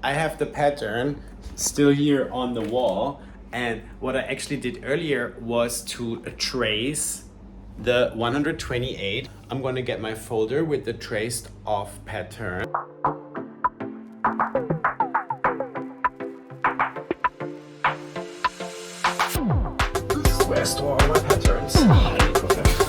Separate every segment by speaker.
Speaker 1: I have the pattern still here on the wall, and what I actually did earlier was to trace the 128. I'm gonna get my folder with the traced off pattern. This is where I store all my patterns. Highly professional.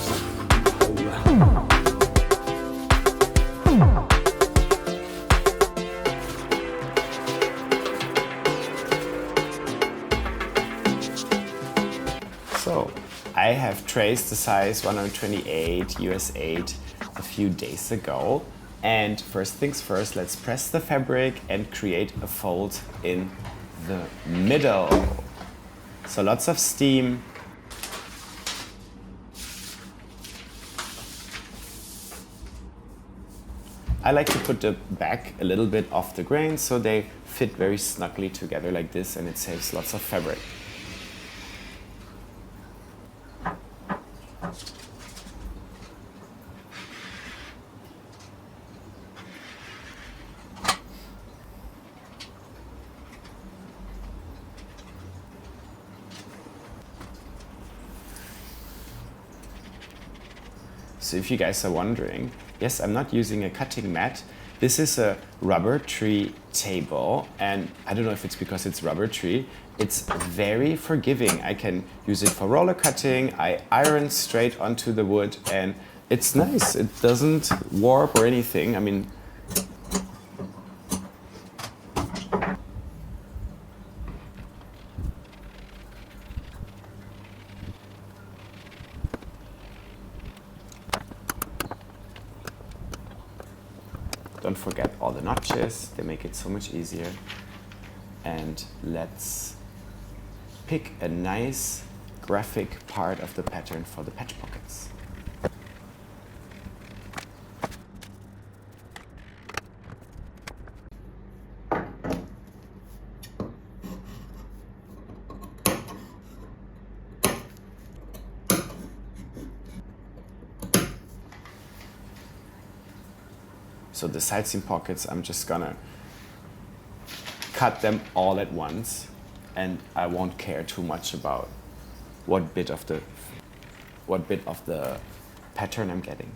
Speaker 1: So I have traced the size 128 US 8 a few days ago. And first things first, let's press the fabric and create a fold in the middle. So lots of steam. I like to put the back a little bit off the grain so they fit very snugly together like this, and it saves lots of fabric. So if you guys are wondering, yes, I'm not using a cutting mat. This is a rubber tree table, and I don't know if it's because it's rubber tree. It's very forgiving. I can use it for roller cutting. I iron straight onto the wood, and it's nice. It doesn't warp or anything. I mean, don't forget all the notches, they make it so much easier. And let's pick a nice graphic part of the pattern for the patch pockets. So the side seam pockets, I'm just gonna cut them all at once, and I won't care too much about what bit of the pattern I'm getting.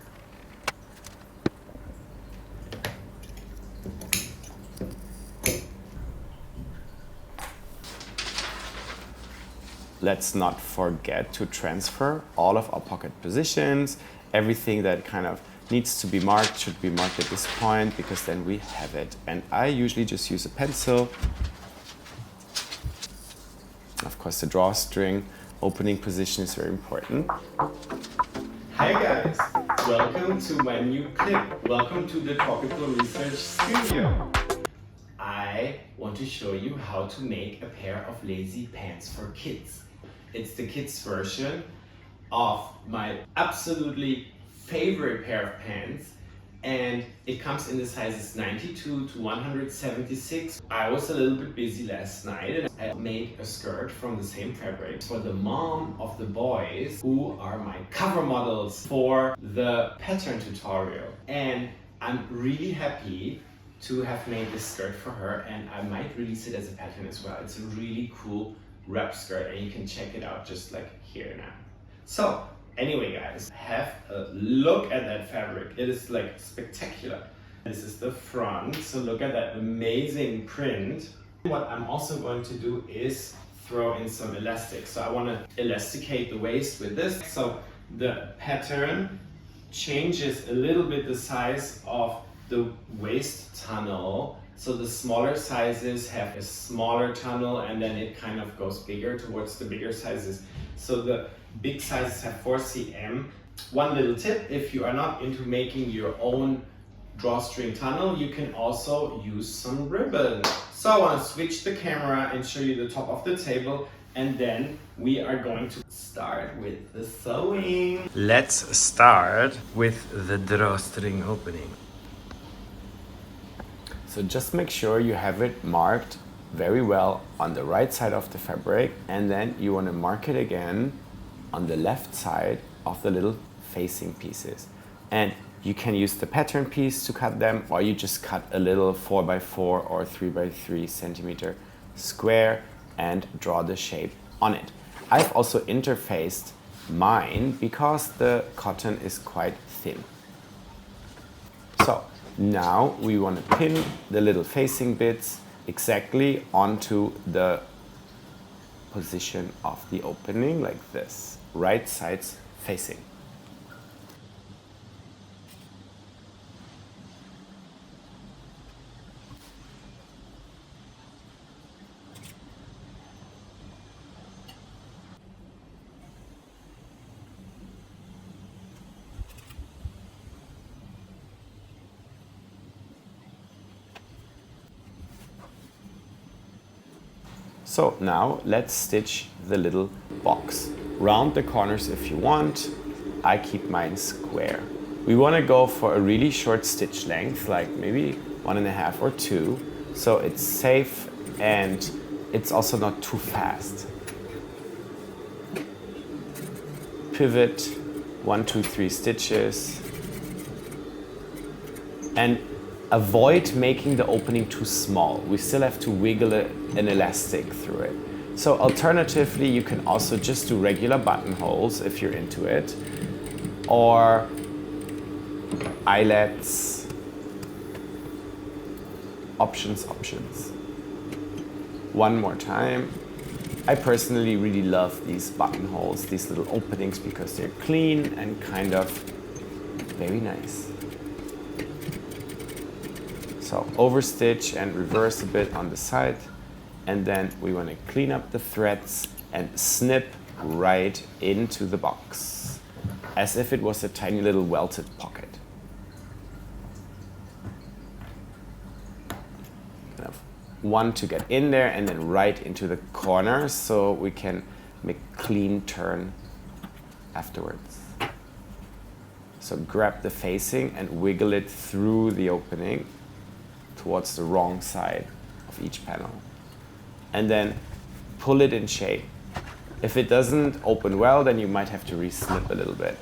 Speaker 1: Let's not forget to transfer all of our pocket positions. Everything that kind of needs to be marked should be marked at this point, because then we have it. And I usually just use a pencil. Of course, the drawstring opening position is very important. Hi guys, welcome to my new clip. Welcome to the Tropical Research Studio. I want to show you how to make a pair of lazy pants for kids. It's the kids version of my absolutely favorite pair of pants, and it comes in the sizes 92 to 176. I was a little bit busy last night and I made a skirt from the same fabric for the mom of the boys who are my cover models for the pattern tutorial. And I'm really happy to have made this skirt for her, and I might release it as a pattern as well. It's a really cool wrap skirt, and you can check it out just like here now. So anyway guys, have a look at that fabric. It is like spectacular. This is the front, so look at that amazing print. What I'm also going to do is throw in some elastic. So I want to elasticate the waist with this. So the pattern changes a little bit the size of the waist tunnel. So the smaller sizes have a smaller tunnel, and then it kind of goes bigger towards the bigger sizes. So the big sizes have 4 cm. One little tip, if you are not into making your own drawstring tunnel, you can also use some ribbon. So I want to switch the camera and show you the top of the table, and then we are going to start with the sewing. Let's start with the drawstring opening. So just make sure you have it marked very well on the right side of the fabric, and then you want to mark it again on the left side of the little facing pieces. And You can use the pattern piece to cut them, or you just cut a little 4x4 or 3x3 centimeter square and draw the shape on it. I've also interfaced mine because the cotton is quite thin. So now we want to pin the little facing bits exactly onto the position of the opening, like this, right sides facing. So now let's stitch the little box. Round the corners if you want. I keep mine square. We want to go for a really short stitch length, like maybe 1.5 or 2, so it's safe and it's also not too fast. Pivot, 1, 2, 3 stitches. And avoid making the opening too small. We still have to wiggle an elastic through it. So alternatively, you can also just do regular buttonholes if you're into it, or eyelets. Options. One more time. I personally really love these buttonholes, these little openings, because they're clean and kind of very nice. So overstitch and reverse a bit on the side, and then we want to clean up the threads and snip right into the box, as if it was a tiny little welted pocket. Kind of one to get in there and then right into the corner so we can make a clean turn afterwards. So grab the facing and wiggle it through the opening towards the wrong side of each panel, and then pull it in shape. If it doesn't open well, then you might have to re-snip a little bit.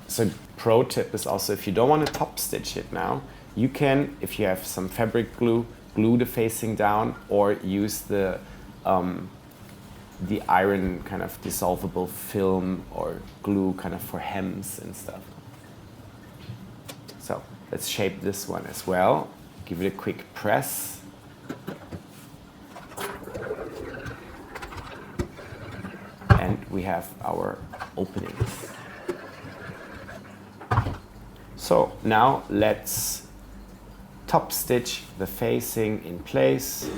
Speaker 1: So pro tip is also, if you don't want to top stitch it now, you can, if you have some fabric glue, glue the facing down, or use the iron kind of dissolvable film or glue kind of for hems and stuff. So let's shape this one as well. Give it a quick press. And we have our openings. So now let's top stitch the facing in place.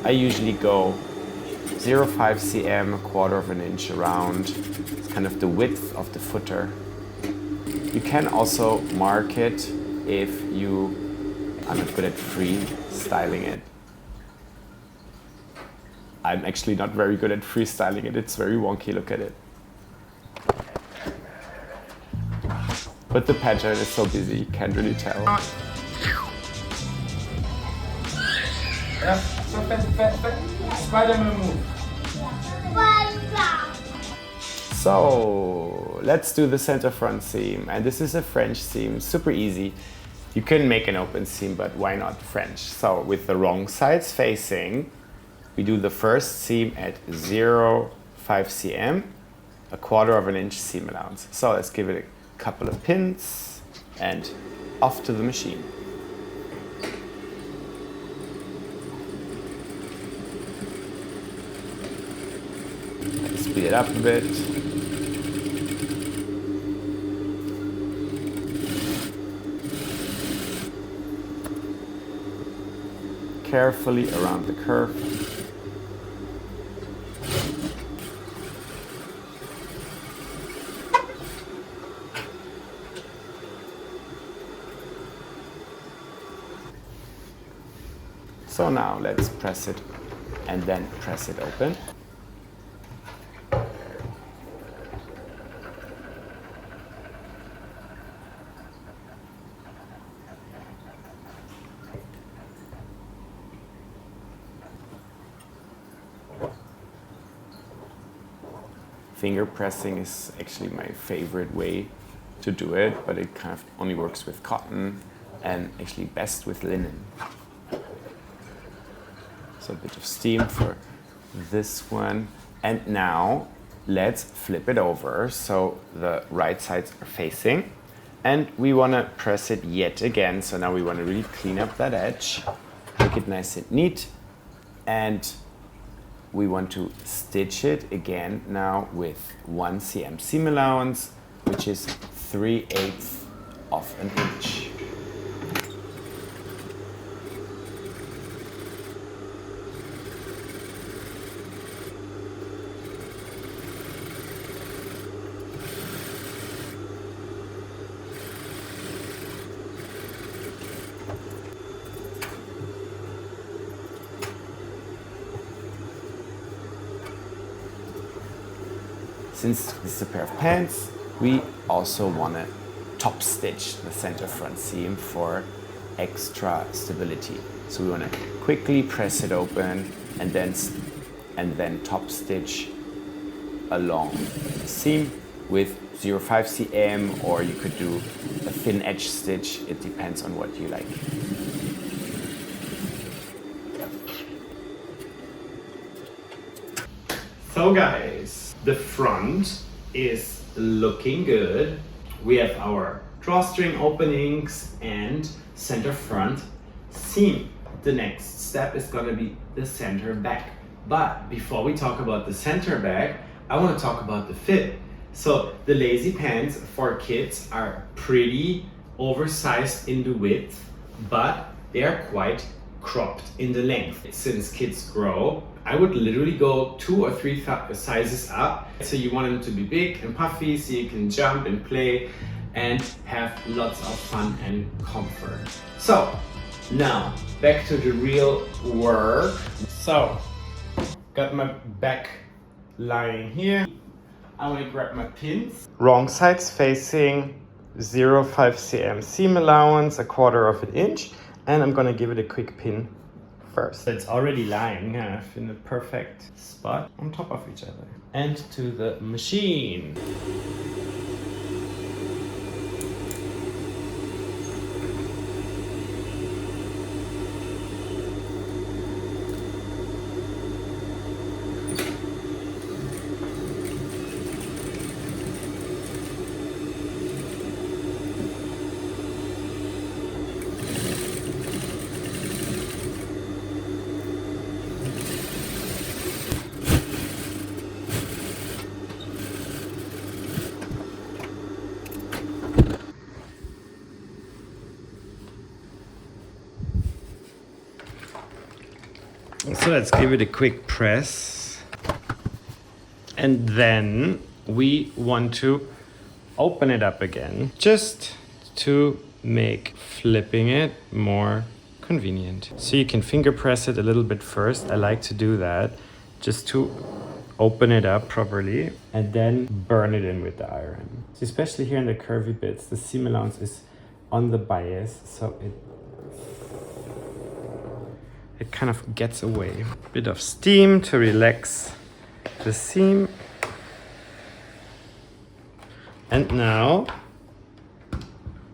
Speaker 1: I usually go 0.5 cm, 1/4 inch around. It's kind of the width of the footer. You can also mark it if I'm not good at freestyling it. I'm actually not very good at freestyling it. It's very wonky, look at it. But the pattern is so busy, you can't really tell.
Speaker 2: Yeah, so Spider-Man move.
Speaker 1: So let's do the center front seam. And this is a French seam, super easy. You can make an open seam, but why not French? So with the wrong sides facing, we do the first seam at 0.5 cm, 1/4 inch seam allowance. So let's give it a couple of pins and off to the machine. Let's speed it up a bit. Carefully around the curve. So now let's press it and then press it open. Finger pressing is actually my favorite way to do it, but it kind of only works with cotton and actually best with linen. So a bit of steam for this one. And now let's flip it over so the right sides are facing. And we want to press it yet again. So now we want to really clean up that edge, make it nice and neat. And we want to stitch it again now with 1 cm seam allowance, which is 3/8 of an inch. Since this is a pair of pants, we also want to top stitch the center front seam for extra stability. So we want to quickly press it open and then top stitch along the seam with 0.5 cm, or you could do a thin edge stitch. It depends on what you like. So guys, the front is looking good. We have our drawstring openings and center front seam. The next step is gonna be the center back. But before we talk about the center back, I wanna talk about the fit. So the lazy pants for kids are pretty oversized in the width, but they are quite cropped in the length. Since kids grow, I would literally go 2 or 3 sizes up. So you want them to be big and puffy so you can jump and play and have lots of fun and comfort. So now back to the real work. So got my back lying here. I want to grab my pins. Wrong sides facing, 0.5 cm seam allowance, 1/4 of an inch. And I'm gonna give it a quick pin first. It's already lying in the perfect spot on top of each other. And to the machine. So let's give it a quick press. And then we want to open it up again, just to make flipping it more convenient. So you can finger press it a little bit first. I like to do that just to open it up properly and then burn it in with the iron. So especially here in the curvy bits, the seam allowance is on the bias, so it kind of gets away. A bit of steam to relax the seam. And now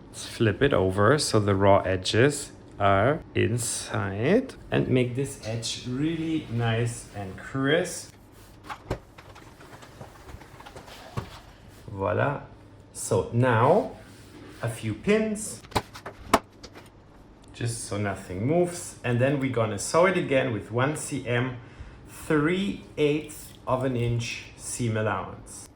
Speaker 1: let's flip it over so the raw edges are inside and make this edge really nice and crisp. Voila. So now a few pins, just so nothing moves. And then we're gonna sew it again with 1 cm, 3/8 of an inch seam allowance.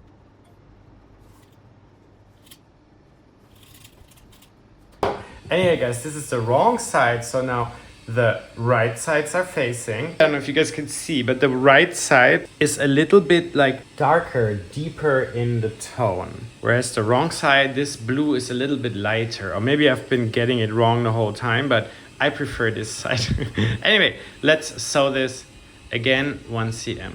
Speaker 1: And yeah guys, this is the wrong side, so now the right sides are facing. I don't know if you guys can see, but the right side is a little bit like darker, deeper in the tone. Whereas the wrong side, this blue is a little bit lighter. Or maybe I've been getting it wrong the whole time, but I prefer this side. Anyway, let's sew this Again, 1 cm.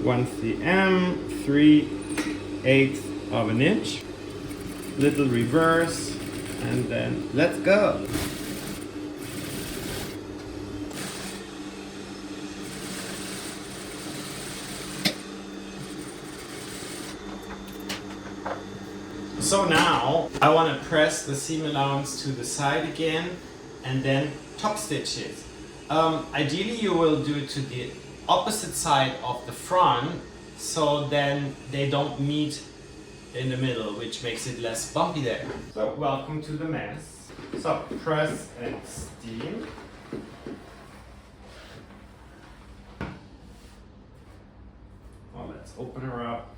Speaker 1: 1 cm, 3/8 of an inch. Little reverse, and then let's go. So now I want to press the seam allowance to the side again and then top stitch it. Ideally you will do it to the opposite side of the front, so then they don't meet in the middle, which makes it less bumpy there. So welcome to the mess. So press and steam. Well, let's open her up.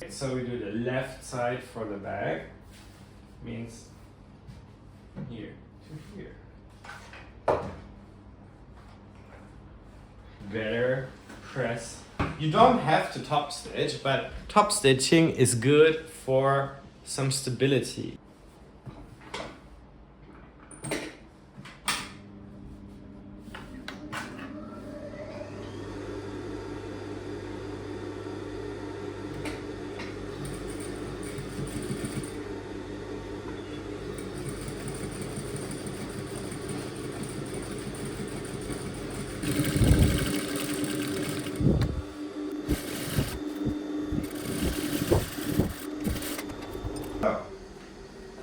Speaker 1: So we do the left side for the bag, means here to here. Better press. You don't have to top stitch, but top stitching is good for some stability.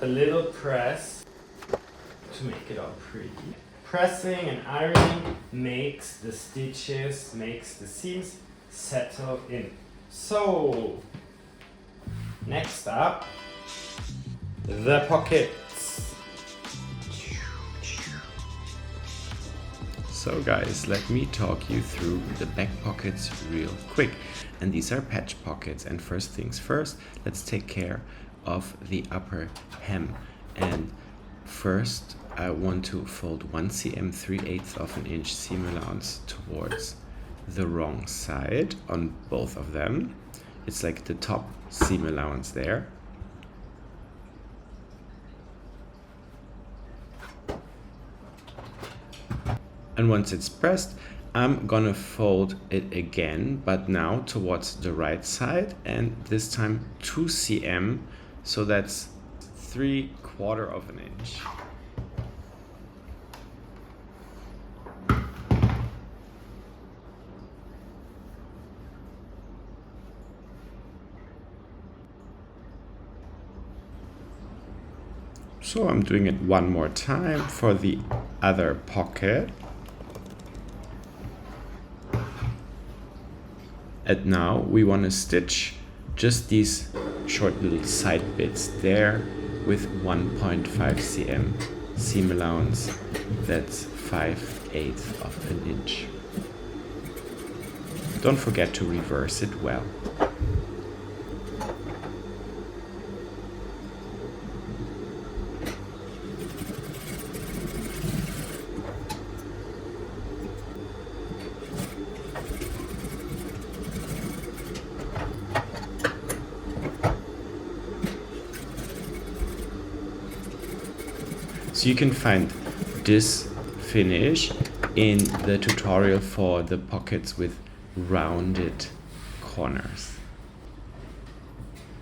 Speaker 1: A little press to make it all pretty. Pressing and ironing makes the stitches, makes the seams settle in. So, next up, the pockets. So guys, let me talk you through the back pockets real quick. And these are patch pockets. And first things first, let's take care of the upper hem. And first I want to fold 1 cm 3/8 of an inch seam allowance towards the wrong side on both of them. It's like the top seam allowance there. And once it's pressed, I'm gonna fold it again, but now towards the right side, and this time 2 cm, so that's 3/4 of an inch. So I'm doing it one more time for the other pocket. And now we want to stitch just these short little side bits there with 1.5 cm seam allowance. That's 5/8 of an inch. Don't forget to reverse it well. So you can find this finish in the tutorial for the pockets with rounded corners.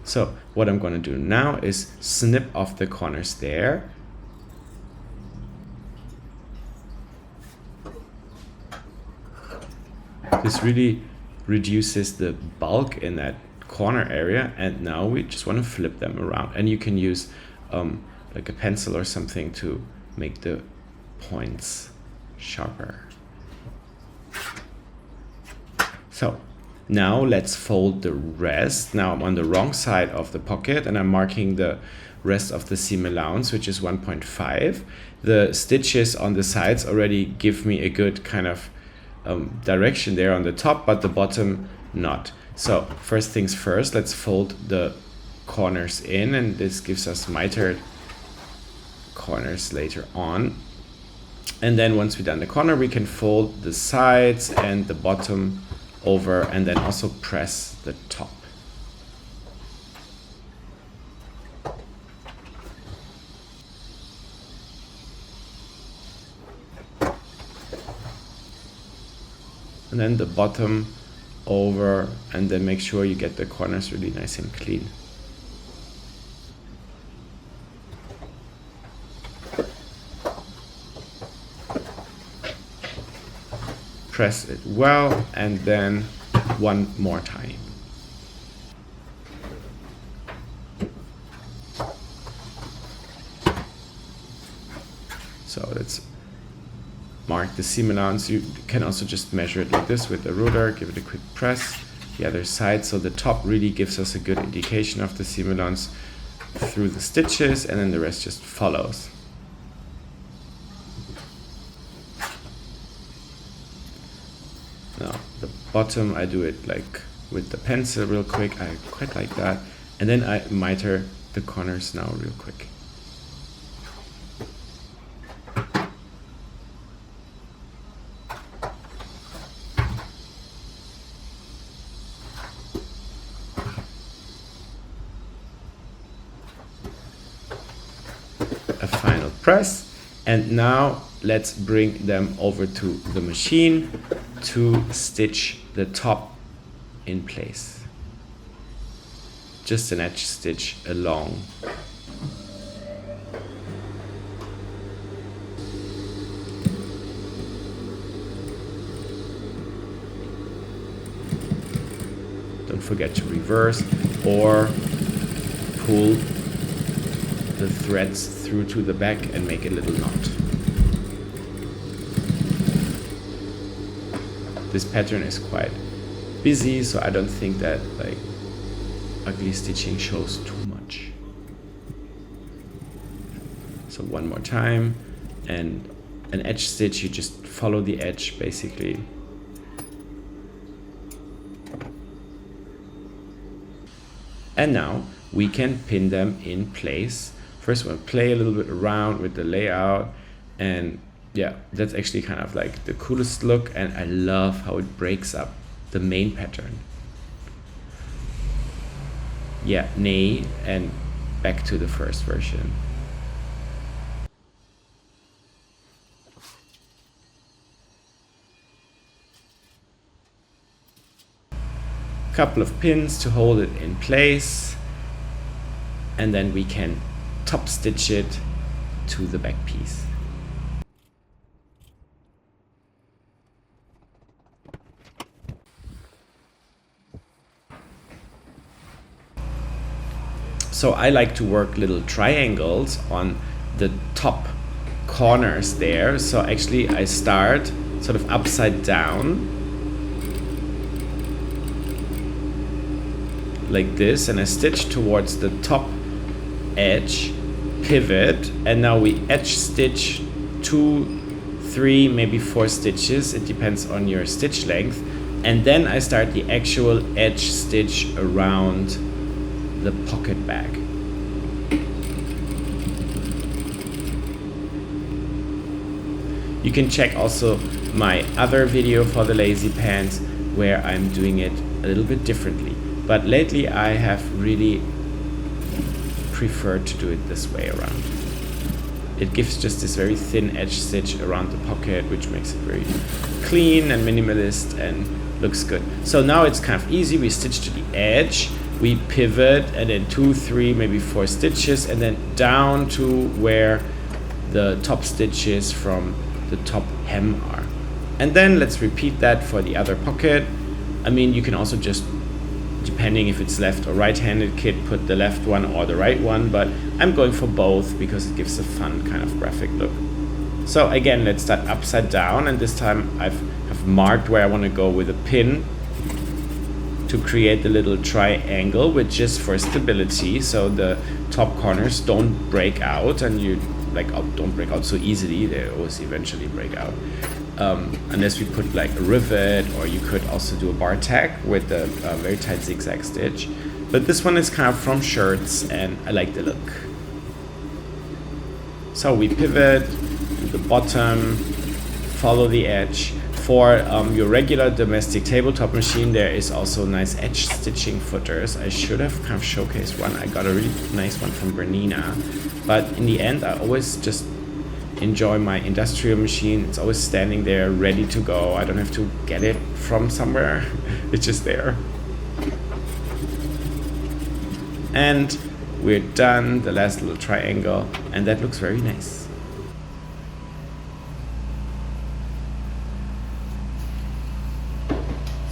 Speaker 1: So what I'm going to do now is snip off the corners there. This really reduces the bulk in that corner area, and now we just want to flip them around, and you can use like a pencil or something to make the points sharper. So now let's fold the rest. Now I'm on the wrong side of the pocket and I'm marking the rest of the seam allowance, which is 1.5. The stitches on the sides already give me a good kind of direction there on the top, but the bottom not. So first things first, let's fold the corners in, and this gives us mitered corners later on. And then once we've done the corner, we can fold the sides and the bottom over, and then also press the top. and then the bottom over, and then make sure you get the corners really nice and clean. Press it well, and then one more time. So let's mark the seam allowance. You can also just measure it like this with the ruler, give it a quick press, the other side. So the top really gives us a good indication of the seam allowance through the stitches, and then the rest just follows. Now the bottom, I do it like with the pencil real quick. I quite like that. And then I miter the corners now real quick. A final press, and now let's bring them over to the machine to stitch the top in place. Just an edge stitch along. Don't forget to reverse or pull the threads through to the back and make a little knot. This pattern is quite busy, so I don't think that like ugly stitching shows too much. So one more time, and an edge stitch, you just follow the edge basically. And now we can pin them in place. First we'll play a little bit around with the layout, and yeah, that's actually kind of like the coolest look, and I love how it breaks up the main pattern. Yeah, nay, and back to the first version. Couple of pins to hold it in place, and then we can top stitch it to the back piece. So I like to work little triangles on the top corners there. So actually I start sort of upside down like this, and I stitch towards the top edge, pivot, and now we edge stitch 2, 3, maybe 4 stitches, it depends on your stitch length, and then I start the actual edge stitch around the pocket bag. You can check also my other video for the lazy pants where I'm doing it a little bit differently, but lately I have really prefer to do it this way around. It gives just this very thin edge stitch around the pocket, which makes it very clean and minimalist and looks good. So now it's kind of easy. We stitch to the edge, we pivot, and then 2, 3, maybe 4 stitches, and then down to where the top stitches from the top hem are. And then let's repeat that for the other pocket. I mean, you can also just, depending if it's left or right-handed kit, put the left one or the right one, but I'm going for both because it gives a fun kind of graphic look. So again, let's start upside down, and this time I've marked where I want to go with a pin to create the little triangle, which is for stability, so the top corners don't break out, and you like don't break out so easily. They always eventually break out. Unless we put like a rivet, or you could also do a bar tack with a very tight zigzag stitch. But this one is kind of from shirts, and I like the look. So we pivot to the bottom, follow the edge. For your regular domestic tabletop machine, there is also nice edge stitching footers. I should have kind of showcased one. I got a really nice one from Bernina, but in the end I always just enjoy my industrial machine. It's always standing there ready to go. I don't have to get it from somewhere. It's just there. And we're done, the last little triangle, and that looks very nice.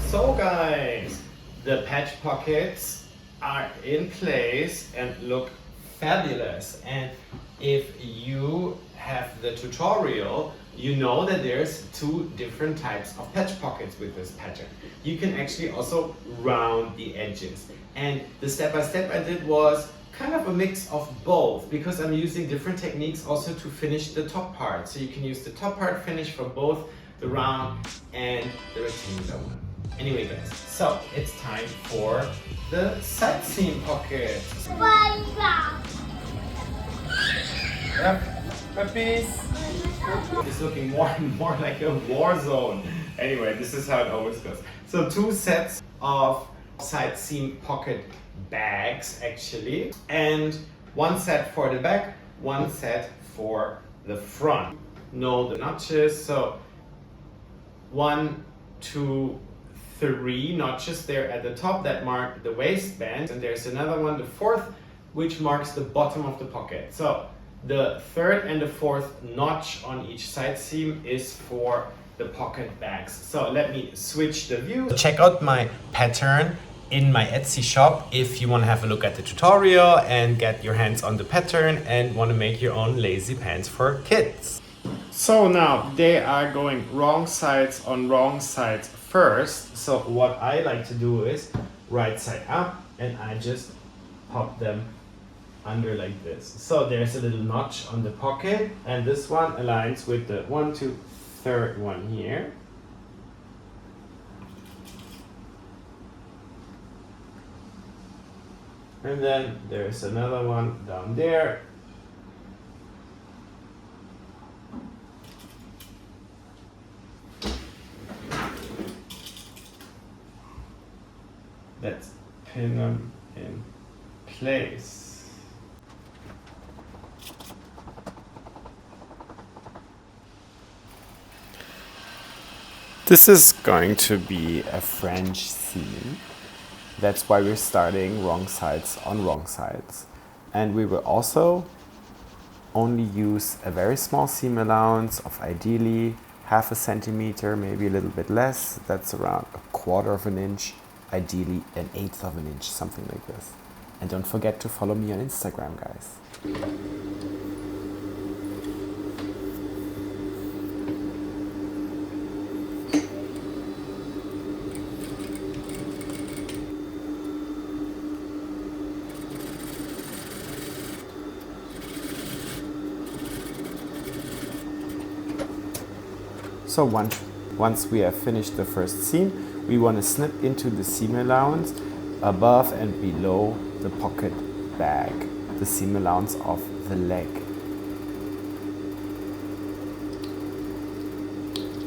Speaker 1: So guys, the patch pockets are in place and look fabulous. And if you have the tutorial, you know that there's two different types of patch pockets with this pattern. You can actually also round the edges. And the step-by-step I did was kind of a mix of both, because I'm using different techniques also to finish the top part. So you can use the top part finish for both the round and the rectangular one. Anyway guys, so it's time for the side seam pocket.
Speaker 2: Yep. Puppies.
Speaker 1: It's looking more and more like a war zone. Anyway, this is how it always goes. So 2 sets of side seam pocket bags actually, and 1 set for the back, 1 set for the front. Know the notches, so 1, 2, 3 notches there at the top that mark the waistband, and there's another one, the 4th, which marks the bottom of the pocket. So the 3rd and the 4th notch on each side seam is for the pocket bags. So let me switch the view. Check out my pattern in my Etsy shop if you want to have a look at the tutorial and get your hands on the pattern and want to make your own lazy pants for kids. So now they are going wrong sides on wrong sides first. So what I like to do is right side up, and I just pop them under like this. So there's a little notch on the pocket, and this one aligns with the 1, 2, 3rd one here. And then there's another one down there. Let's pin them in place. This is going to be a French seam. That's why we're starting wrong sides on wrong sides. And we will also only use a very small seam allowance of ideally 1/2 centimeter, maybe a little bit less. That's around 1/4 of an inch, ideally 1/8 of an inch, something like this. And don't forget to follow me on Instagram, guys. So once we have finished the first seam, we want to snip into the seam allowance above and below the pocket bag, the seam allowance of the leg.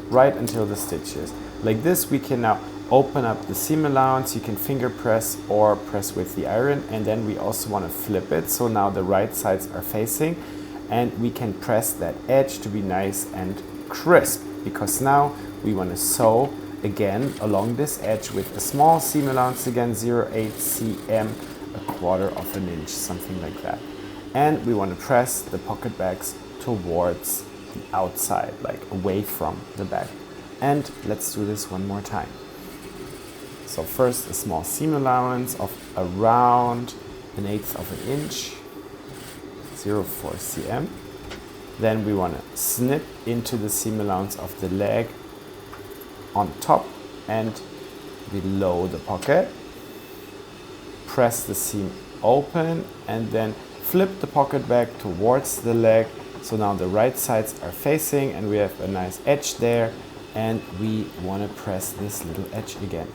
Speaker 1: Right until the stitches. Like this, we can now open up the seam allowance. You can finger press or press with the iron, and then we also want to flip it. So now the right sides are facing, and we can press that edge to be nice and crisp, because now we want to sew again along this edge with a small seam allowance again, 0.8 cm, 1/4 of an inch, something like that. And we want to press the pocket bags towards the outside, like away from the bag. And let's do this one more time. So first a small seam allowance of around 1/8 of an inch, 0.4 cm. Then we want to snip into the seam allowance of the leg on top and below the pocket. Press the seam open and then flip the pocket back towards the leg. So now the right sides are facing and we have a nice edge there, and we want to press this little edge again.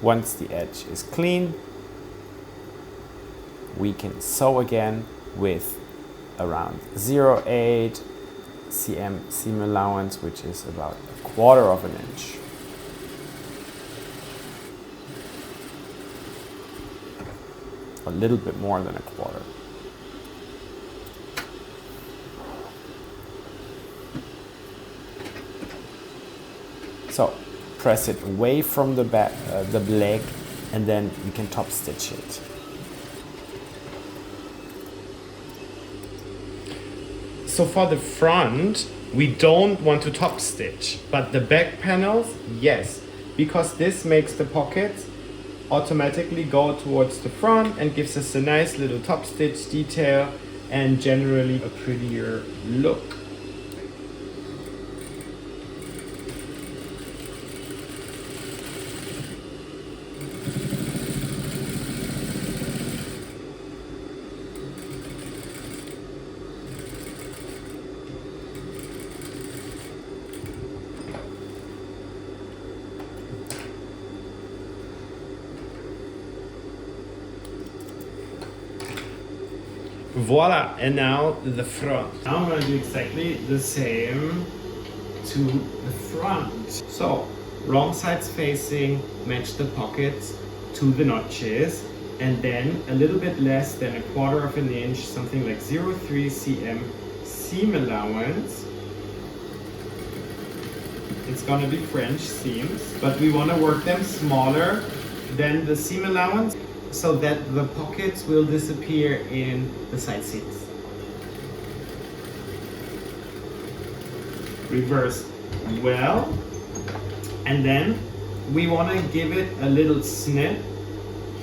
Speaker 1: Once the edge is clean, we can sew again with around 0.8 cm seam allowance, which is about 1/4 of an inch. A little bit more than 1/4. So press it away from the back, the leg, and then you can top stitch it.
Speaker 2: So for the front, we don't want to top stitch, but the back panels, yes, because this makes the pockets automatically go towards the front and gives us a nice little top stitch detail and generally a prettier look. Voila, and now the front. Now I'm gonna do exactly the same to the front. So, wrong sides facing, match the pockets to the notches, and then a little bit less than 1/4 of an inch, something like 0.3 cm seam allowance. It's gonna be French seams, but we wanna work them smaller than the seam allowance, so that the pockets will disappear in the side seams. Reverse well, and then we want to give it a little snip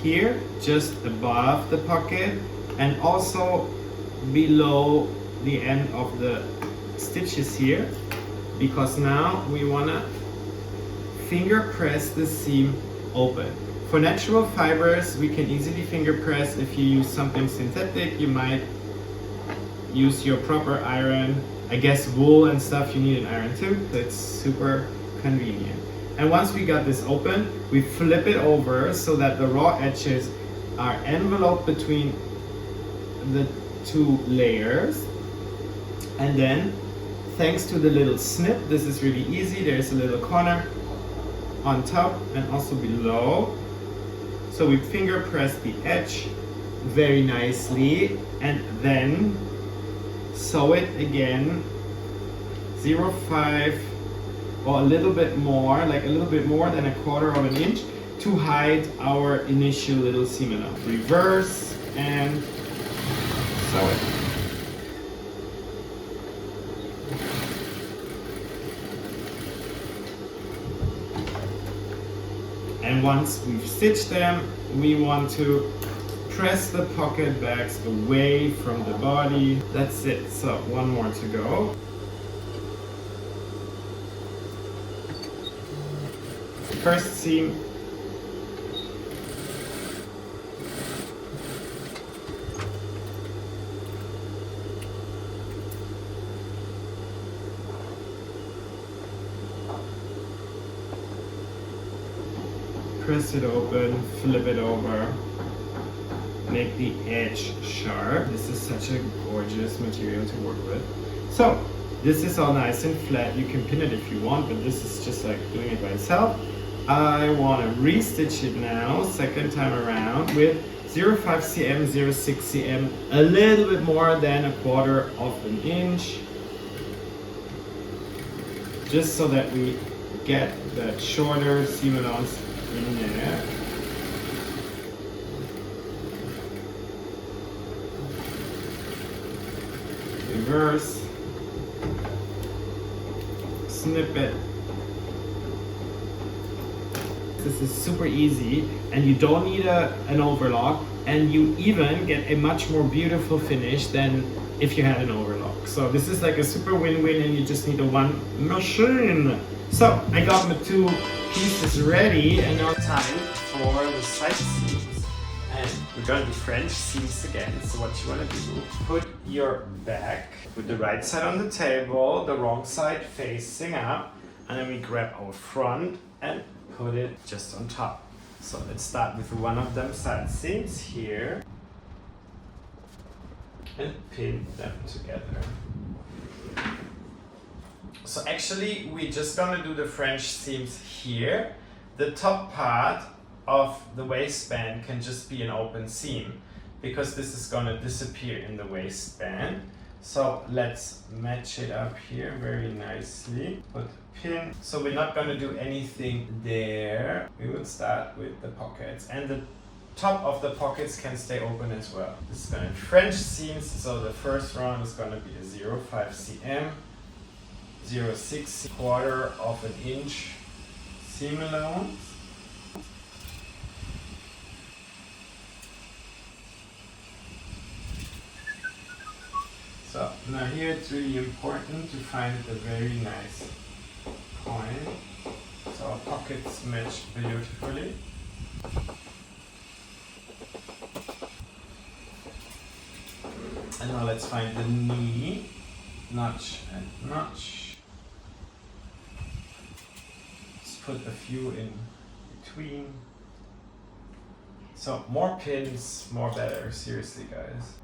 Speaker 2: here, just above the pocket, and also below the end of the stitches here, because now we want to finger press the seam open. For natural fibers, we can easily finger press. If you use something synthetic, you might use your proper iron. I guess wool and stuff, you need an iron too. That's super convenient. And once we got this open, we flip it over so that the raw edges are enveloped between the two layers. And then, thanks to the little snip, this is really easy. There's a little corner on top and also below. So we finger press the edge very nicely and then sew it again 0.5 or a little bit more, like a little bit more than 1/4 of an inch to hide our initial little seam allowance. Reverse and sew it. And once we've stitched them, we want to press the pocket bags away from the body. That's it. So one more to go. First seam. Press it open, flip it over, make the edge sharp. This is such a gorgeous material to work with. So, this is all nice and flat. You can pin it if you want, but this is just like doing it by itself. I want to re-stitch it now, second time around, with 0.5 cm, 0.6 cm, a little bit more than 1/4 of an inch. Just so that we get that shorter seam allowance in there. Reverse, snip it. This is super easy and you don't need an overlock, and you even get a much more beautiful finish than if you had an overlock. So this is like a super win-win and you just need a one machine. So I got my 2 pieces ready and now time for the side seams. And we're going to do French seams again. So what you want to do, put your back with the right side on the table, the wrong side facing up, and then we grab our front and put it just on top. So let's start with one of them side seams here and pin them together. So actually we're just gonna do the French seams here. The top part of the waistband can just be an open seam because this is gonna disappear in the waistband. So let's match it up here very nicely. Put a pin. So we're not gonna do anything there. We will start with the pockets, and the top of the pockets can stay open as well. This is gonna be French seams. So the first round is gonna be a 0.5 cm, 0.6 quarter of an inch seam allowance. So now here it's really important to find a very nice point. So our pockets match beautifully. And now let's find the knee, notch and notch. Let's put a few in between. So more pins, more better, seriously guys.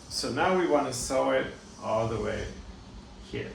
Speaker 2: So now we want to sew it all the way here.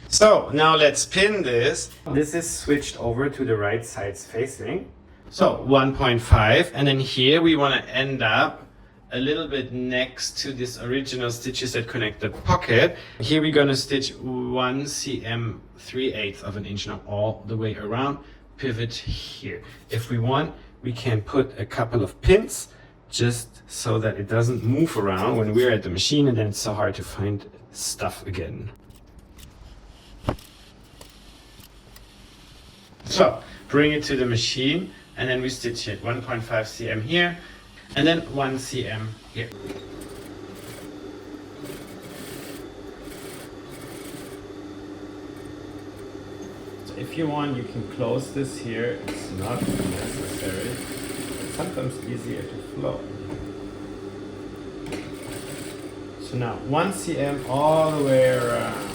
Speaker 2: So now let's pin this. This is switched over to the right sides facing. So 1.5, and then here we want to end up a little bit next to this original stitches that connect the pocket. Here we're going to stitch 1 cm 3/8 of an inch now all the way around, pivot here. If we want, we can put a couple of pins just so that it doesn't move around when we're at the machine, and then it's so hard to find stuff again. So bring it to the machine, and then we stitch it 1.5 cm here, and then 1 cm here. So if you want, you can close this here. It's not necessary. It's sometimes easier to flow. So now 1 cm all the way around.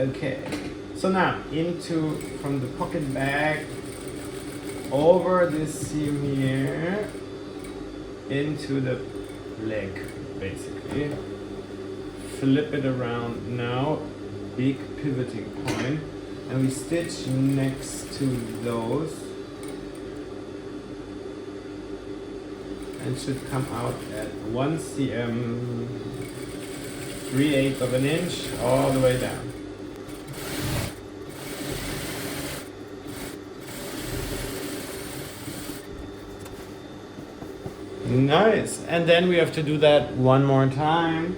Speaker 2: Okay, so now from the pocket bag over this seam here into the leg, basically. Flip it around now, big pivoting point, and we stitch next to those, and should come out at 1 cm 3/8 of an inch all the way down. Nice, and then we have to do that one more time.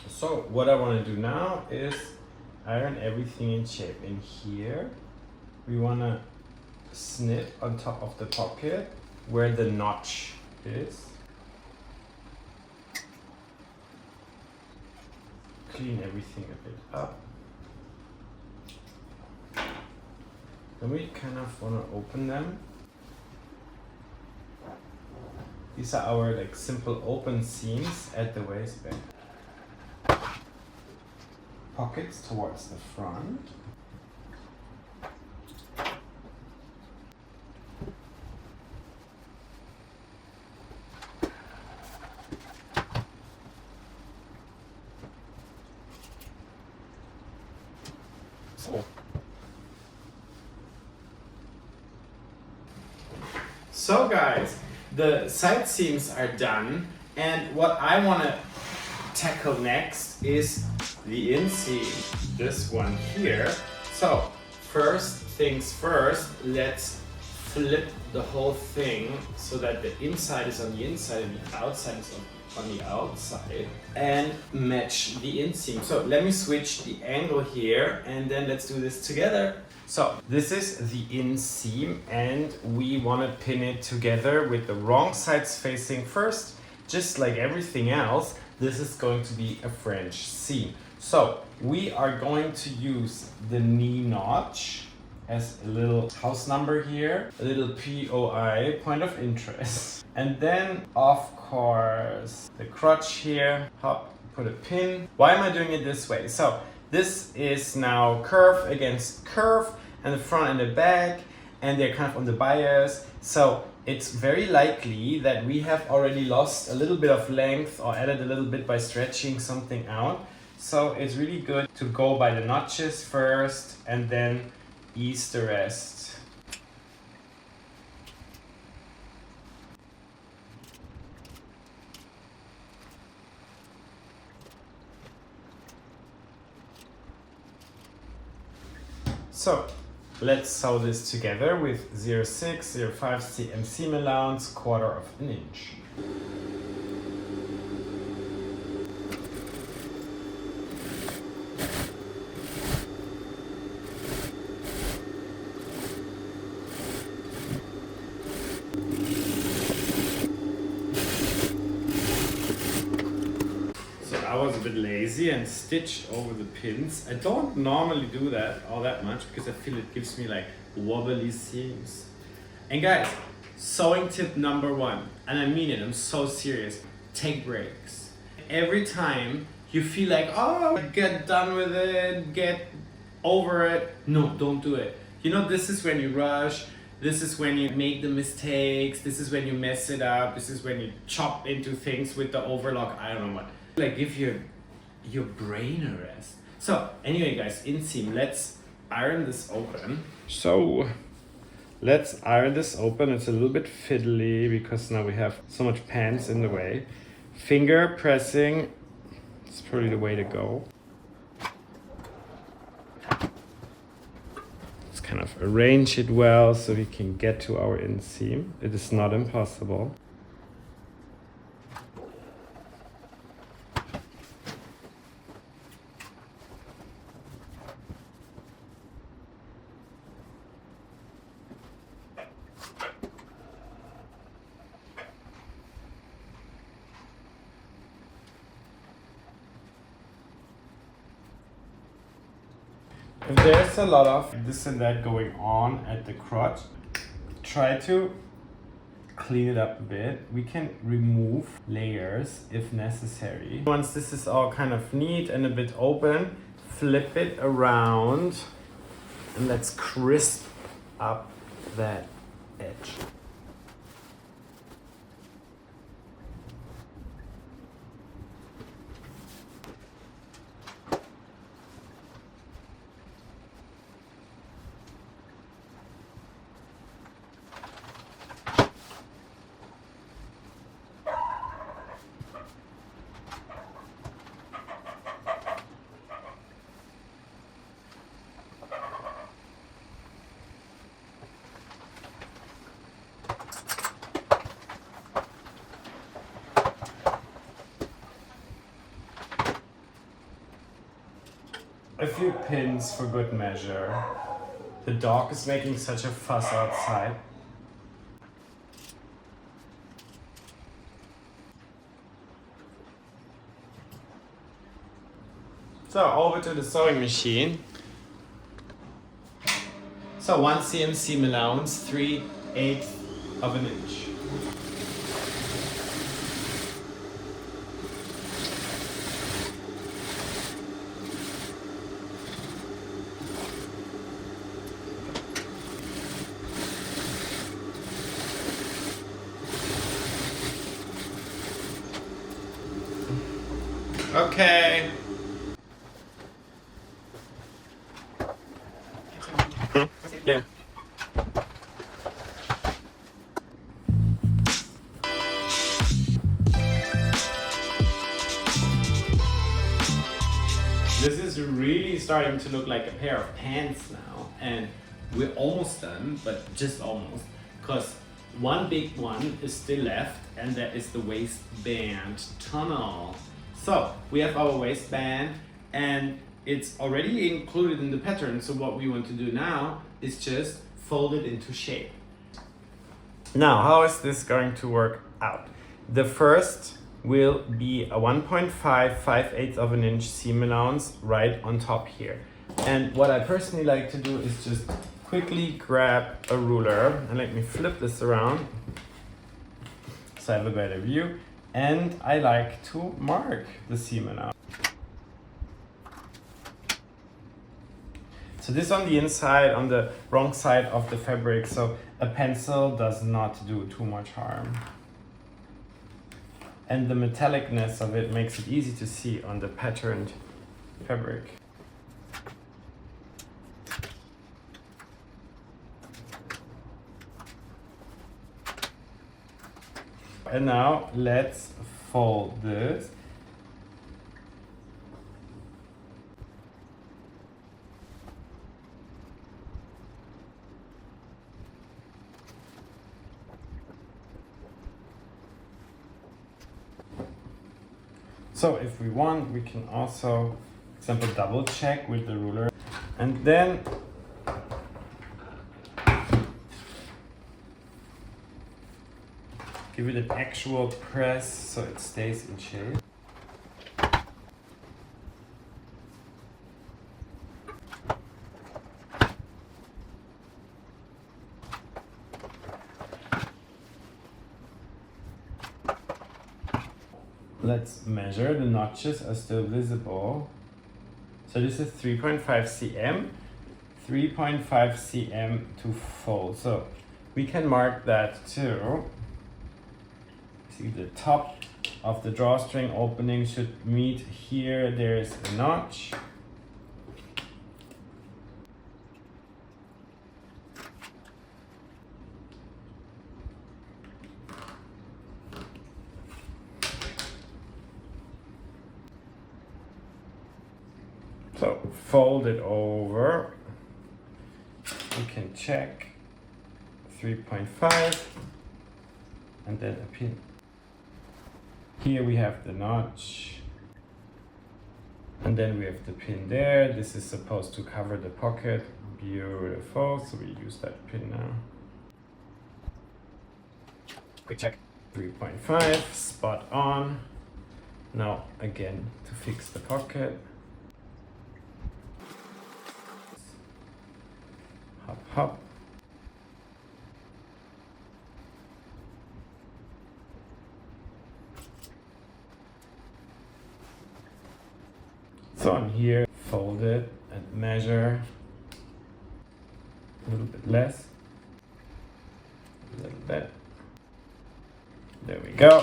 Speaker 2: So what I want to do now is iron everything in shape. In here, we want to snip on top of the pocket where the notch is.
Speaker 1: clean everything a bit up. Then we kind of want to open them. These are our like simple open seams at the waistband. Pockets towards the front. So guys, the side seams are done, and what I want to tackle next is the inseam, this one here. So first things first, let's flip the whole thing so that the inside is on the inside and the outside is on the outside, and match the inseam. So let me switch the angle here and then let's do this together. So this is the inseam, and we want to pin it together with the wrong sides facing first. Just like everything else, this is going to be a French seam. So we are going to use the knee notch as a little house number here, a little POI, point of interest. And then of course the crotch here, hop, put a pin. Why am I doing it this way? So this is now curve against curve, and the front and the back, and they're kind of on the bias. So it's very likely that we have already lost a little bit of length or added a little bit by stretching something out. So it's really good to go by the notches first and then ease the rest. So let's sew this together with 0.6, 0.5 cm seam allowance, 1/4 inch. I was a bit lazy and stitched over the pins. I don't normally do that all that much because I feel it gives me like wobbly seams. And guys, sewing tip number 1, and I mean it, I'm so serious, take breaks. Every time you feel like, oh, get done with it, get over it, no, don't do it. You know, this is when you rush, this is when you make the mistakes, this is when you mess it up, this is when you chop into things with the overlock, I don't know what. Like give your brain a rest. So anyway guys, inseam, let's iron this open. So let's iron this open. It's a little bit fiddly because now we have so much pants in the way. Finger pressing, it's probably the way to go. Let's kind of arrange it well so we can get to our inseam. It is not impossible. If there's a lot of this and that going on at the crotch, try to clean it up a bit. We can remove layers if necessary. Once this is all kind of neat and a bit open, flip it around and let's crisp up that edge. A few pins for good measure. The dog is making such a fuss outside.
Speaker 2: So over to the sewing machine. So 1 cm seam allowance, 3/8 of an inch. Okay. Yeah. This is really starting to look like a pair of pants now, and we're almost done, but just almost, because one big one is still left, and that is the waistband tunnel. So we have our waistband, and it's already included in the pattern. So what we want to do now is just fold it into shape. Now, how is this going to work out? The first will be a 1.5/5/8 of an inch seam allowance right on top here. And what I personally like to do is just quickly grab a ruler, and let me flip this around so I have a better view. And I like to mark the seam allowance. So this on the inside, on the wrong side of the fabric, so a pencil does not do too much harm. And the metallicness of it makes it easy to see on the patterned fabric. And now let's fold this. So if we want, we can also, for example, double check with the ruler, and then give it an actual press so it stays in shape. Let's measure. The notches are still visible. So this is 3.5 cm, 3.5 cm to fold. So we can mark that too. See, the top of the drawstring opening should meet here. There's a notch. So fold it over. We can check 3.5 and then a pin. Here we have the notch, and then we have the pin there. This is supposed to cover the pocket. Beautiful. So we use that pin now. Quick check. 3.5, spot on. Now again to fix the pocket. Hop, hop. So on here, fold it and measure a little bit less, a little bit. There we go.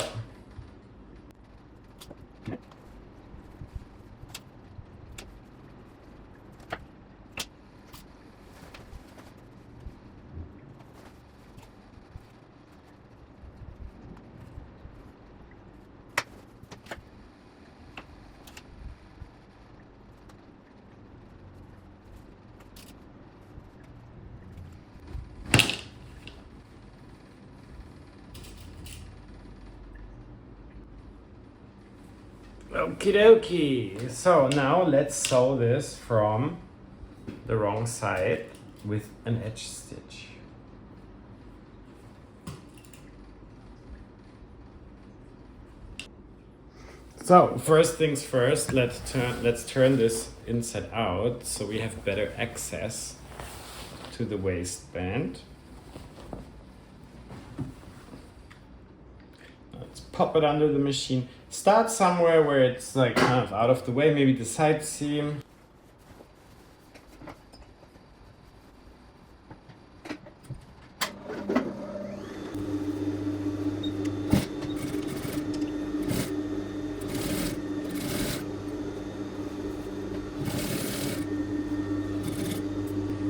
Speaker 2: Okie dokie. So now let's sew this from the wrong side with an edge stitch. So first things first, let's turn this inside out so we have better access to the waistband. Let's pop it under the machine. Start somewhere where it's like kind of out of the way, maybe the side seam.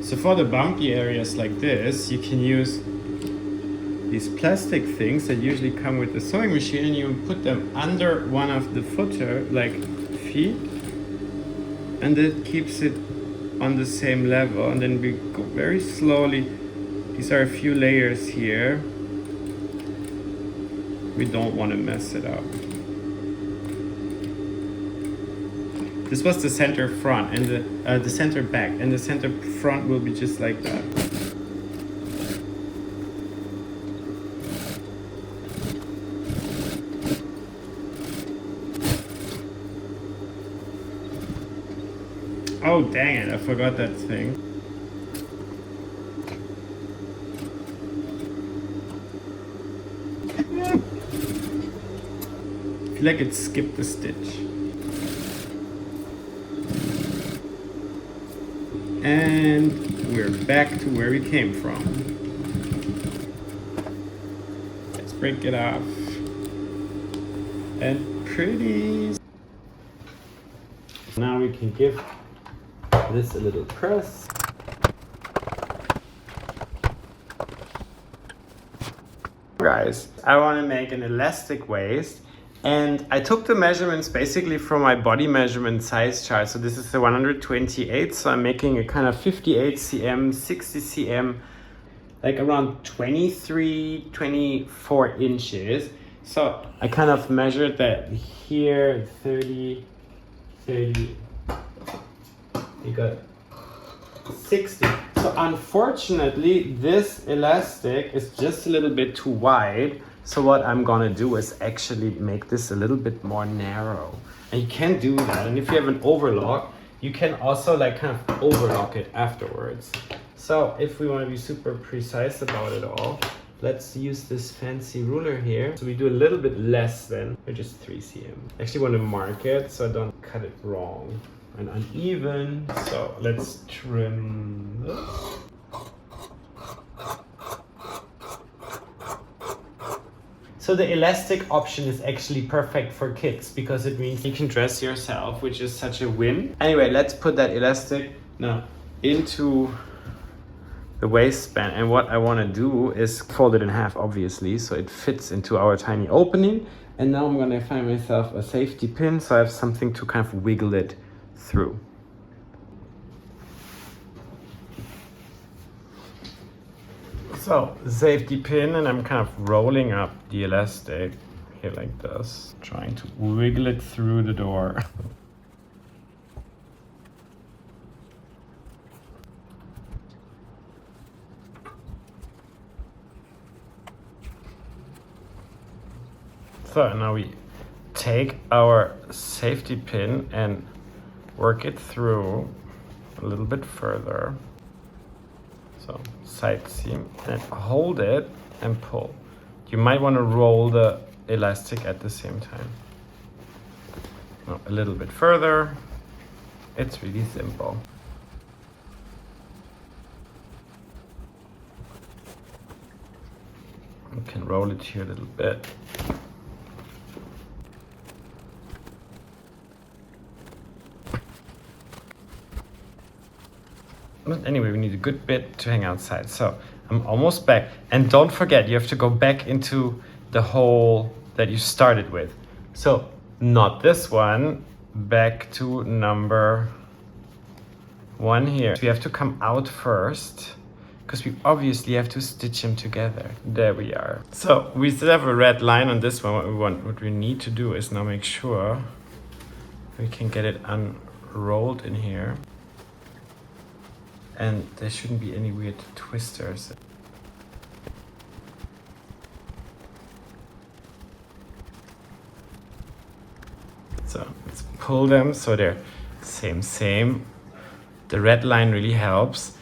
Speaker 2: So for the bumpy areas like this, you can use these plastic things that usually come with the sewing machine, and you put them under one of the footer, like feet, and it keeps it on the same level. And then we go very slowly. These are a few layers here. We don't want to mess it up. This was the center front and the center back, and the center front will be just like that. Oh dang it, I forgot that thing. I feel like it skipped a stitch. And we're back to where we came from. Let's break it off. And pretty. Now we can give this a little press. Guys, I want to make an elastic waist. And I took the measurements basically from my body measurement size chart. So this is the 128. So I'm making a kind of 58 cm, 60 cm, like around 23, 24 inches. So I kind of measured that here, 30, you got 60. So unfortunately, this elastic is just a little bit too wide. So what I'm gonna do is actually make this a little bit more narrow. And you can do that. And if you have an overlock, you can also like kind of overlock it afterwards. So if we wanna be super precise about it all, let's use this fancy ruler here. So we do a little bit less than, or just 3 cm. I actually wanna mark it so I don't cut it wrong and uneven. So let's trim this. So the elastic option is actually perfect for kids because it means you can dress yourself, which is such a win. Anyway, let's put that elastic now into the waistband. And what I want to do is fold it in half, obviously, so it fits into our tiny opening. And now I'm going to find myself a safety pin so I have something to kind of wiggle it through. So, safety pin, and I'm kind of rolling up the elastic here like this, trying to wiggle it through the door. So now we take our safety pin and work it through a little bit further. So side seam, and hold it and pull. You might want to roll the elastic at the same time. Now, a little bit further. It's really simple. You can roll it here a little bit. But anyway, we need a good bit to hang outside. So I'm almost back. And don't forget, you have to go back into the hole that you started with. So not this one, back to number 1 here. So we have to come out first because we obviously have to stitch them together. There we are. So we still have a red line on this one. What we need to do is now make sure we can get it unrolled in here. And there shouldn't be any weird twisters.
Speaker 1: So let's pull them so they're same. The red line really helps.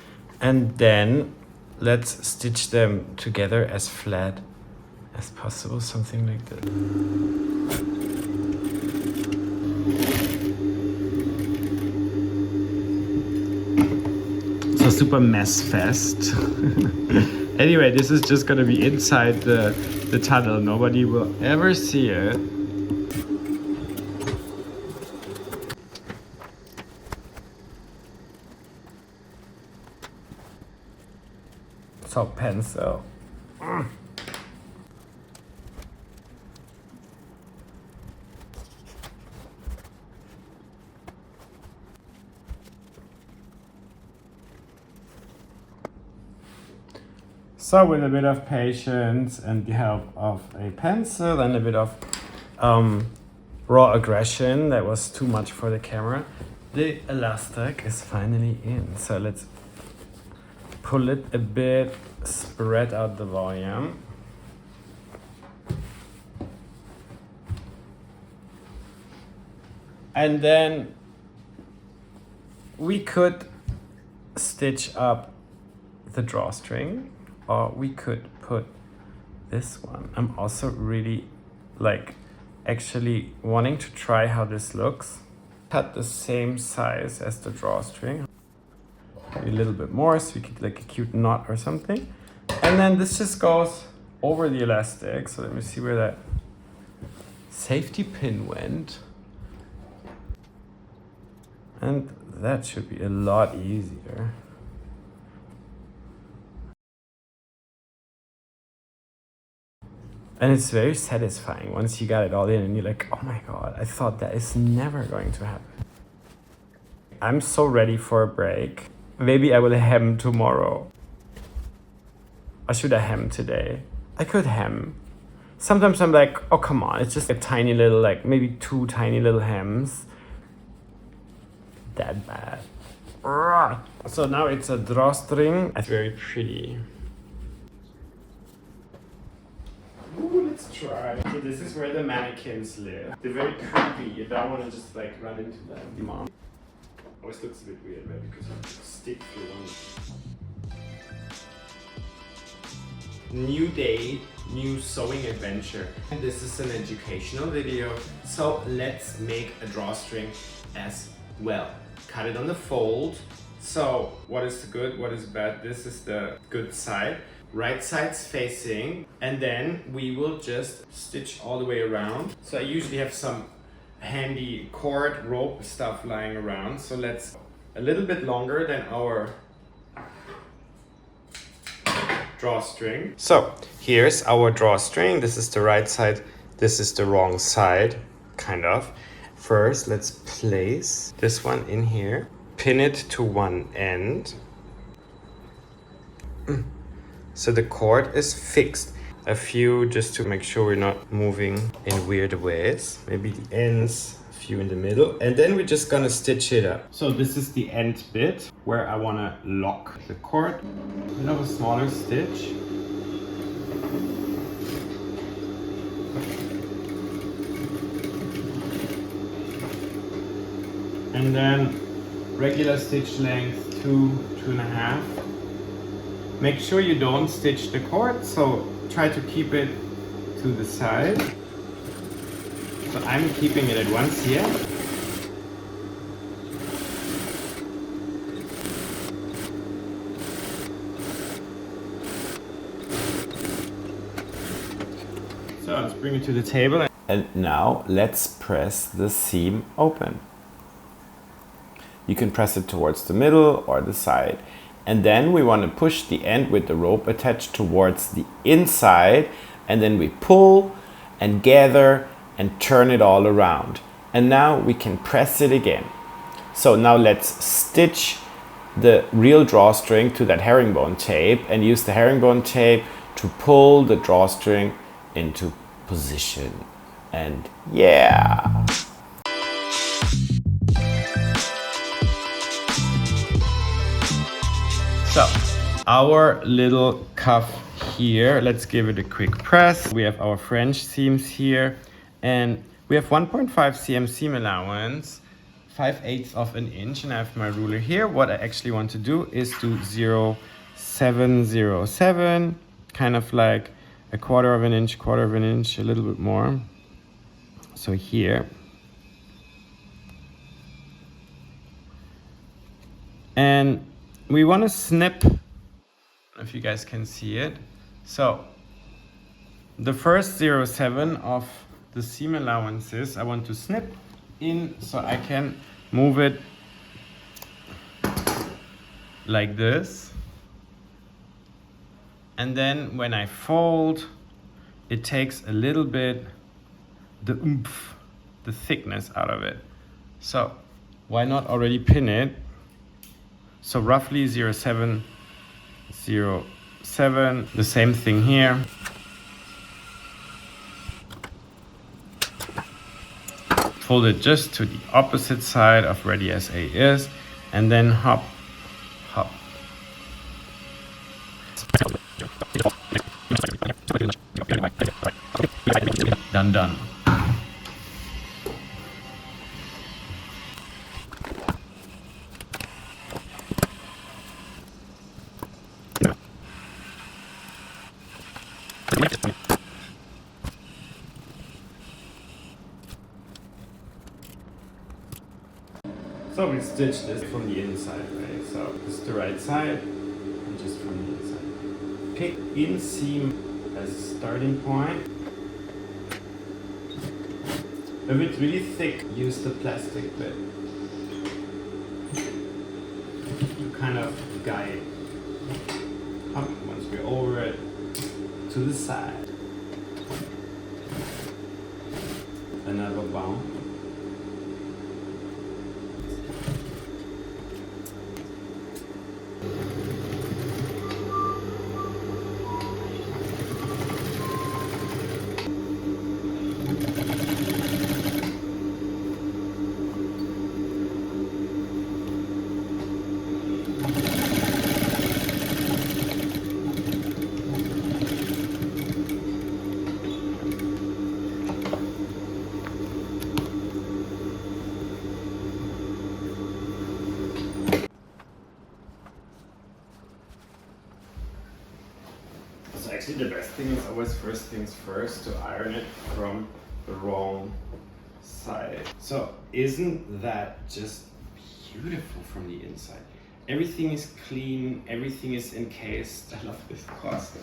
Speaker 1: And then let's stitch them together as flat as possible, something like that. So super mess fest. Anyway, this is just gonna be inside the tunnel. Nobody will ever see it. So pencil. So with a bit of patience and the help of a pencil and a bit of raw aggression that was too much for the camera, the elastic is finally in. So let's pull it a bit, spread out the volume. And then we could stitch up the drawstring, or we could put this one. I'm also really actually wanting to try how this looks. Cut the same size as the drawstring. A little bit more so we could like a cute knot or something. And then this just goes over the elastic. So let me see where that safety pin went. And that should be a lot easier. And it's very satisfying once you got it all in and you're like, oh my God, I thought that is never going to happen. I'm so ready for a break. Maybe I will hem tomorrow. Or should I hem today? I could hem. Sometimes I'm like, oh come on, it's just a tiny little, like maybe 2 tiny little hems. That bad. So now it's a drawstring. It's very pretty. Ooh, let's try. So this is where the mannequins live. They're very creepy. You don't want to just like run into them. Mom. Always looks a bit weird, right? Because you stick through one. New day, new sewing adventure. And this is an educational video. So let's make a drawstring as well. Cut it on the fold. So what is the good, what is bad? This is the good side. Right side's facing, and then we will just stitch all the way around. So I usually have some handy cord, rope stuff lying around. So let's a little bit longer than our drawstring. So here's our drawstring. This is the right side. This is the wrong side, kind of. First, let's place this one in here. Pin it to one end. So the cord is fixed. A few just to make sure we're not moving in weird ways. Maybe the ends, a few in the middle. And then we're just gonna stitch it up. So this is the end bit where I wanna lock the cord. Bit of a smaller stitch. And then regular stitch length 2.5. Make sure you don't stitch the cord, so try to keep it to the side. So I'm keeping it at once here. So let's bring it to the table. And now let's press the seam open. You can press it towards the middle or the side. And then we want to push the end with the rope attached towards the inside. And then we pull and gather and turn it all around. And now we can press it again. So now let's stitch the real drawstring to that herringbone tape and use the herringbone tape to pull the drawstring into position. And yeah! So, our little cuff here, let's give it a quick press. We have our French seams here, and We have 1.5 cm seam allowance, 5/8 of an inch, and I have my ruler here. What I actually want to do is do 0.707, kind of like a quarter of an inch, a little bit more. So here. And we want to snip, I don't know if you guys can see it. So the first 0.7 of the seam allowances I want to snip in so I can move it like this. And then when I fold, it takes a little bit the oomph, the thickness out of it. So why not already pin it? So roughly 0.707, the same thing here. Fold it just to the opposite side of ready as A is, and then hop, hop. Done. So we stitch this from the inside, right? So this is the right side, and just from the inside. Pick inseam as a starting point. If it's really thick, use the plastic bit. You kind of guide up once we're over it to the side. Another bound. So actually the best thing is always first things first, to iron it from the wrong side. So isn't that just beautiful from the inside? Everything is clean, everything is encased. I love this cuffs.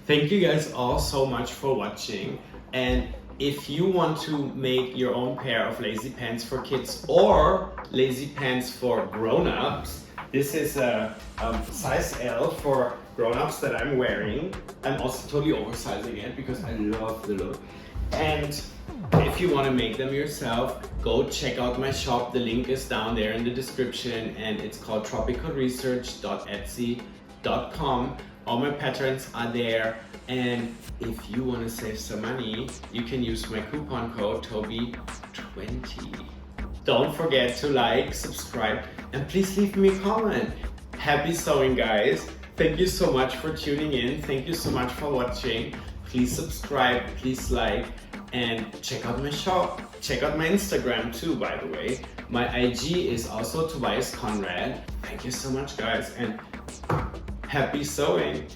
Speaker 1: Thank you guys all so much for watching, and if you want to make your own pair of lazy pants for kids or lazy pants for grown-ups, this is a size L for grown-ups that I'm wearing. I'm also totally oversizing it because I love the look. And if you want to make them yourself, go check out my shop. The link is down there in the description, and it's called tropicalresearch.etsy.com. All my patterns are there, and if you want to save some money, you can use my coupon code Tobi20. Don't forget to like, subscribe, and please leave me a comment. Happy sewing, guys. Thank you so much for tuning in. Thank you so much for watching. Please subscribe, please like, and check out my shop. Check out my Instagram too, by the way. My IG is also Tobias Conrad. Thank you so much, guys, and happy sewing!